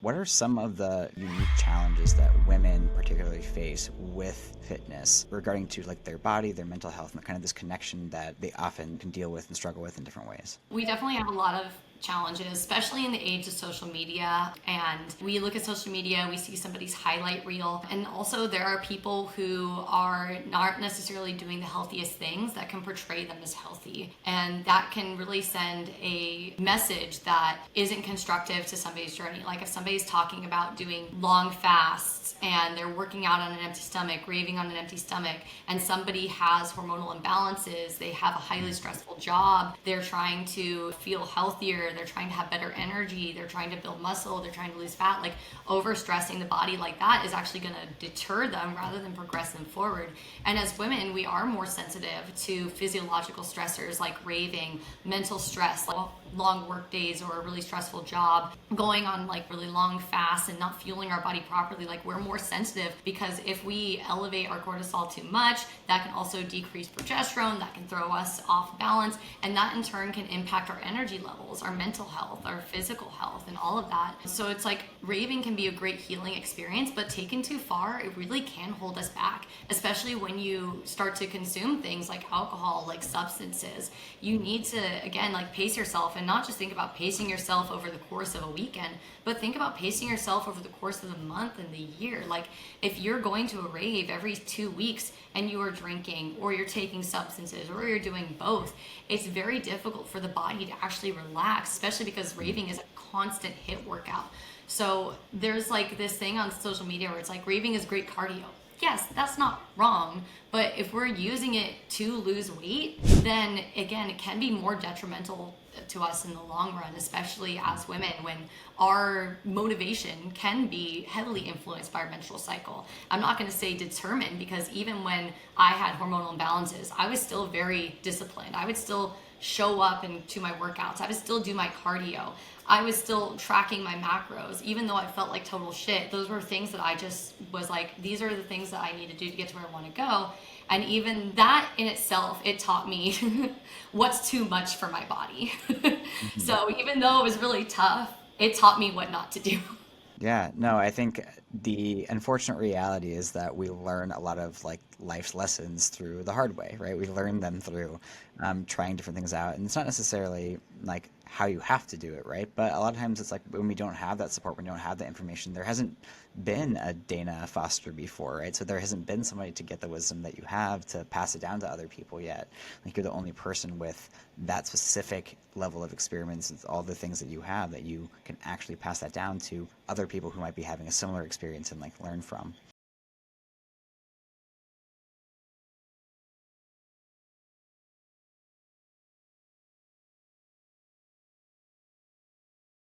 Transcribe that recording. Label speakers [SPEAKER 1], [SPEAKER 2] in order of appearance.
[SPEAKER 1] What are some of the unique challenges that women particularly face with fitness regarding to like their body, their mental health, and kind of this connection that they often can deal with and struggle with in different ways?
[SPEAKER 2] We definitely have a lot of challenges, especially in the age of social media. And we look at social media, we see somebody's highlight reel. And also, there are people who are not necessarily doing the healthiest things that can portray them as healthy. And that can really send a message that isn't constructive to somebody's journey. Like if somebody's talking about doing long fasts and they're working out on an empty stomach, raving on an empty stomach, and somebody has hormonal imbalances, they have a highly stressful job, they're trying to feel healthier, they're trying to have better energy, they're trying to build muscle, they're trying to lose fat, like over stressing the body like that is actually going to deter them rather than progress them forward. And as women, we are more sensitive to physiological stressors like raving, mental stress, like long work days or a really stressful job, going on like really long fasts and not fueling our body properly. Like we're more sensitive because if we elevate our cortisol too much, that can also decrease progesterone, that can throw us off balance, and that in turn can impact our energy levels, our mental health, our physical health, and all of that. So it's like raving can be a great healing experience, but taken too far, it really can hold us back, especially when you start to consume things like alcohol, like substances. You need to, again, like pace yourself and not just think about pacing yourself over the course of a weekend, but think about pacing yourself over the course of the month and the year. Like if you're going to a rave every 2 weeks and you are drinking or you're taking substances or you're doing both, it's very difficult for the body to actually relax, especially because raving is a constant hit workout. So there's like this thing on social media where it's like raving is great cardio. Yes, that's not wrong, but if we're using it to lose weight, then again, it can be more detrimental to us in the long run, especially as women, when our motivation can be heavily influenced by our menstrual cycle. I'm not going to say determined, because even when I had hormonal imbalances, I was still very disciplined. I would still show up and to my workouts. I would still do my cardio. I was still tracking my macros, even though I felt like total shit. Those were things that I just was like, these are the things that I need to do to get to where I want to go. And even that in itself, it taught me what's too much for my body.
[SPEAKER 1] Mhm.
[SPEAKER 2] So even though it was really tough, it taught me what not to do.
[SPEAKER 1] Yeah, no, I think the unfortunate reality is that we learn a lot of like life's lessons through the hard way, right? We learn them through trying different things out, and it's not necessarily like how you have to do it, right? But a lot of times it's like when we don't have that support, when we don't have that information, there hasn't been a Dana Foster before, right? So there hasn't been somebody to get the wisdom that you have to pass it down to other people yet. Like you're the only person with that specific level of experiments and all the things that you have that you can actually pass that down to other people who might be having a similar experience and like learn from.